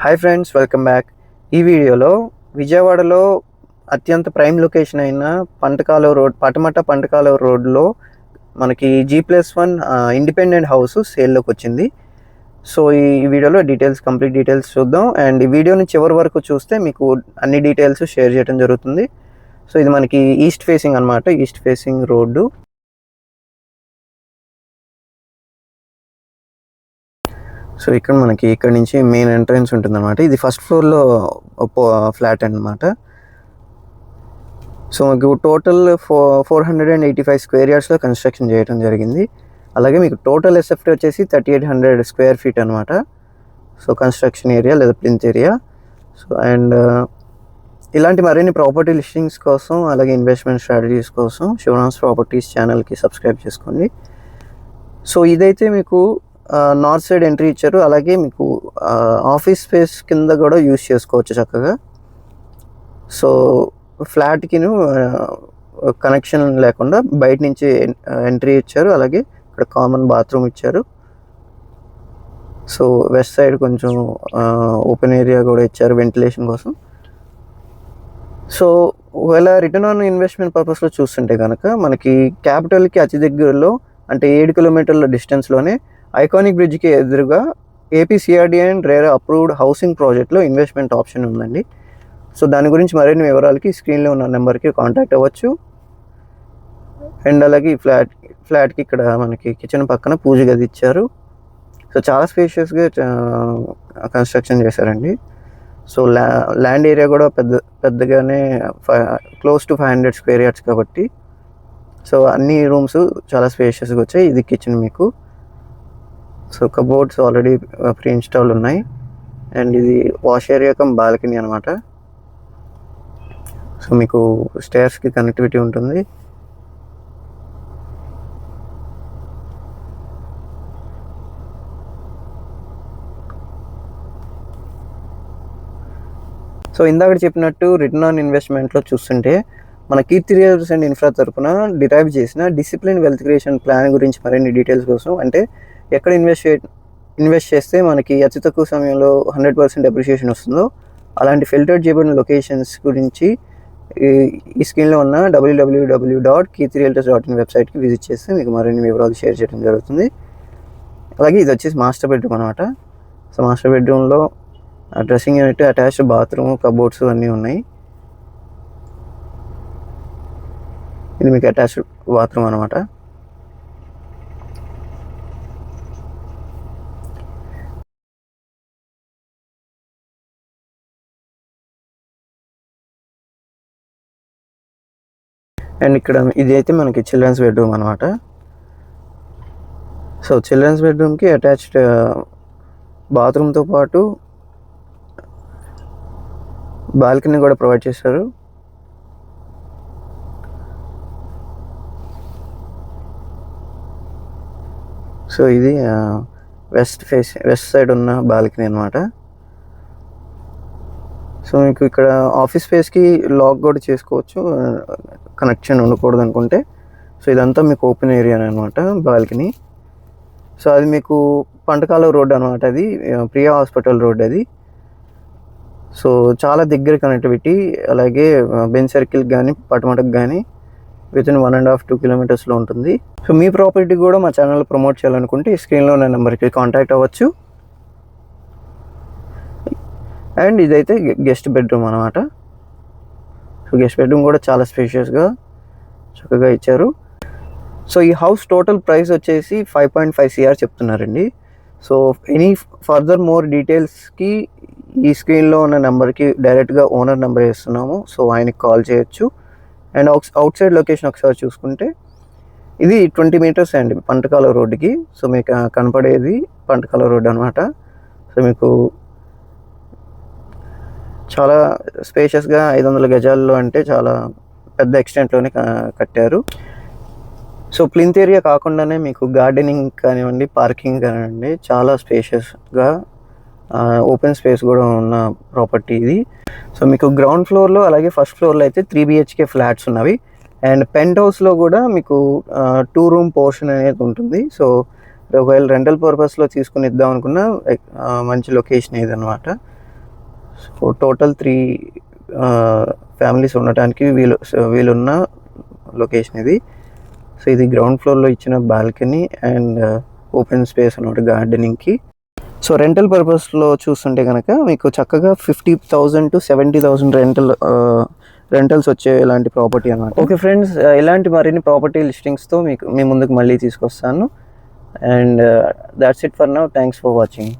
Hi friends, welcome back. ఈ వీడియోలో విజయవాడలో అత్యంత ప్రైమ్ లొకేషన్ అయిన పటమట పంటకాలువ రోడ్లో మనకి G+1 ఇండిపెండెంట్ హౌస్ సేల్లోకి వచ్చింది. సో ఈ వీడియోలో కంప్లీట్ డీటెయిల్స్ చూద్దాం. అండ్ ఈ వీడియోని చివరి వరకు చూస్తే మీకు అన్ని డీటెయిల్స్ షేర్ చేయడం జరుగుతుంది. సో ఇది మనకి ఈస్ట్ ఫేసింగ్ అనమాట, ఈస్ట్ ఫేసింగ్ రోడ్డు. సో ఇక్కడ నుంచి మెయిన్ ఎంట్రన్స్ ఉంటుందన్నమాట. ఇది ఫస్ట్ ఫ్లోర్లో ఫ్లాట్ అనమాట. సో మీకు టోటల్ 485 స్క్వేర్ యార్డ్స్లో కన్స్ట్రక్షన్ చేయడం జరిగింది. అలాగే మీకు టోటల్ ఎస్ఎఫ్టీ వచ్చేసి 3800 స్క్వేర్ ఫీట్ అనమాట. సో కన్స్ట్రక్షన్ ఏరియా లేదా ప్లింత్ ఏరియా. సో అండ్ ఇలాంటి మరిన్ని ప్రాపర్టీ లిస్టింగ్స్ కోసం, అలాగే ఇన్వెస్ట్మెంట్ స్ట్రాటజీస్ కోసం శివనాథ్ ప్రాపర్టీస్ ఛానల్కి సబ్స్క్రైబ్ చేసుకోండి. సో ఇదైతే మీకు నార్త్ సైడ్ ఎంట్రీ ఇచ్చారు. అలాగే మీకు ఆఫీస్ స్పేస్ కింద కూడా యూస్ చేసుకోవచ్చు చక్కగా. సో ఫ్లాట్కి కనెక్షన్ లేకుండా బయట నుంచి ఎంట్రీ ఇచ్చారు. అలాగే ఇక్కడ కామన్ బాత్రూమ్ ఇచ్చారు. సో వెస్ట్ సైడ్ కొంచెం ఓపెన్ ఏరియా కూడా ఇచ్చారు వెంటిలేషన్ కోసం. సో ఒకవేళ రిటర్న్ ఆన్ ఇన్వెస్ట్మెంట్ పర్పస్లో చూస్తుంటే కనుక మనకి క్యాపిటల్కి అతి దగ్గరలో, అంటే 7 కిలోమీటర్ల డిస్టెన్స్లోనే ఐకానిక్ బ్రిడ్జ్కి ఎదురుగా ఏపీసీఆర్డీ అండ్ రేరా అప్రూవ్డ్ హౌసింగ్ ప్రాజెక్ట్లో ఇన్వెస్ట్మెంట్ ఆప్షన్ ఉందండి. సో దాని గురించి మరిన్ని వివరాలకి స్క్రీన్లో ఉన్న నెంబర్కి కాంటాక్ట్ అవ్వచ్చు. అండ్ అలాగే ఈ ఫ్లాట్కి ఇక్కడ మనకి కిచెన్ పక్కన పూజ గది ఇచ్చారు. సో చాలా స్పేషియస్గా కన్స్ట్రక్షన్ చేశారండి. సో ల్యాండ్ ఏరియా కూడా పెద్దగానే క్లోజ్ టు 500 స్క్వేర్ యార్డ్స్ కాబట్టి సో అన్ని రూమ్స్ చాలా స్పేషియస్గా వచ్చాయి. ఇది కిచెన్ మీకు. So cupboards already pre install ఉన్నాయి. అండ్ ఇది వాష్ ఏరియా కమ్ బాల్కనీ అనమాట. సో మీకు స్టేర్స్కి కనెక్టివిటీ ఉంటుంది. సో ఇందాక చెప్పినట్టు రిటర్న్ ఆన్ ఇన్వెస్ట్మెంట్లో చూస్తుంటే మన కీర్తి రియల్స్ అండ్ ఇన్ఫ్రా తరపున డిరైవ్ చేసిన డిసిప్లిన్ వెల్త్ క్రియేషన్ ప్లాన్ గురించి మరిన్ని డీటెయిల్స్ కోసం, అంటే ఎక్కడ ఇన్వెస్ట్ చేస్తే మనకి అతి తక్కువ సమయంలో 100% అప్రిషియేషన్ వస్తుందో అలాంటి ఫిల్టర్ చేయబడిన లొకేషన్స్ గురించి ఈ స్క్రీన్లో ఉన్న www.keerthirealtors.in వెబ్సైట్కి విజిట్ చేస్తే మీకు మరిన్ని వివరాలు షేర్ చేయడం జరుగుతుంది. అలాగే ఇది వచ్చేసి మాస్టర్ బెడ్రూమ్ అనమాట. సో మాస్టర్ బెడ్రూమ్లో dressing unit, attached bathroom, cupboards అన్నీ ఉన్నాయి. ఇది మీకు అటాచ్డ్ బాత్రూమ్ అనమాట. అండ్ ఇక్కడ ఇది అయితే మనకి చిల్డ్రన్స్ బెడ్రూమ్ అనమాట. సో చిల్డ్రన్స్ బెడ్రూమ్కి అటాచ్డ్ బాత్రూమ్తో పాటు బాల్కనీ కూడా ప్రొవైడ్ చేశారు. సో ఇది వెస్ట్ సైడ్ ఉన్న బాల్కనీ అనమాట. సో మీకు ఇక్కడ ఆఫీస్ స్పేస్కి లాక్ కూడా చేసుకోవచ్చు, కనెక్షన్ ఉండకూడదు అనుకుంటే. సో ఇదంతా మీకు ఓపెన్ ఏరియా అనమాట బాల్కనీ. సో అది మీకు పంటకాలువ రోడ్ అనమాట. అది ప్రియా హాస్పిటల్ రోడ్ అది. సో చాలా దగ్గర కనెక్టివిటీ. అలాగే బెంచ్ సర్కిల్కి కానీ పటమటకు కానీ వితిన్ 1.5-2 కిలోమీటర్స్లో ఉంటుంది. సో మీ ప్రాపర్టీ కూడా మా ఛానల్ ప్రమోట్ చేయాలనుకుంటే ఈ స్క్రీన్లో ఉన్న నెంబర్కి కాంటాక్ట్ అవ్వచ్చు. అండ్ ఇదైతే గెస్ట్ బెడ్రూమ్ అనమాట. సో గెస్ట్ బెడ్రూమ్ కూడా చాలా స్పేషియస్గా చక్కగా ఇచ్చారు. సో ఈ హౌస్ టోటల్ ప్రైస్ వచ్చేసి 5.5 CR చెప్తున్నారండి. సో ఎనీ ఫర్దర్ మోర్ డీటెయిల్స్కి ఈ స్క్రీన్లో ఉన్న నెంబర్కి డైరెక్ట్గా ఓనర్ నెంబర్ ఇస్తున్నాము. సో ఆయనకి కాల్ చేయొచ్చు. అండ్ అవుట్ సైడ్ లొకేషన్ ఒకసారి చూసుకుంటే ఇది 20 మీటర్స్ అండి పంటకాలువ రోడ్డుకి. సో మీకు కనపడేది పంటకాలువ రోడ్డు అనమాట. సో మీకు చాలా స్పేషియస్గా 500 గజాల్లో, అంటే చాలా పెద్ద ఎక్స్టెంట్లోనే కట్టారు. సో ప్లింత్ ఏరియా కాకుండానే మీకు గార్డెనింగ్ కానివ్వండి, పార్కింగ్ కానివ్వండి, చాలా స్పేషియస్గా ఓపెన్ స్పేస్ కూడా ఉన్న ప్రాపర్టీ ఇది. సో మీకు గ్రౌండ్ ఫ్లోర్లో అలాగే ఫస్ట్ ఫ్లోర్లో అయితే 3 BHK ఫ్లాట్స్ ఉన్నవి. అండ్ పెంట్ హౌస్లో కూడా మీకు 2 రూమ్ పోర్షన్ అనేది ఉంటుంది. సో ఒకవేళ రెంటల్ పర్పస్లో తీసుకుని ఇద్దాం అనుకున్న మంచి లొకేషన్ ఇది అనమాట. సో టోటల్ 3 ఫ్యామిలీస్ ఉండటానికి వీలున్న లొకేషన్ ఇది. సో ఇది గ్రౌండ్ ఫ్లోర్లో ఇచ్చిన బాల్కనీ అండ్ ఓపెన్ స్పేస్ అనమాట గార్డెనింగ్కి. సో రెంటల్ పర్పస్లో చూస్తుంటే కనుక మీకు చక్కగా 50,000 to 70,000 రెంటల్స్ వచ్చే ఇలాంటి ప్రాపర్టీ అన్నమాట. ఓకే ఫ్రెండ్స్, ఇలాంటి మరిన్ని ప్రాపర్టీ లిస్టింగ్స్తో మీ ముందుకు మళ్ళీ తీసుకొస్తాను. And that's it for now. Thanks for watching.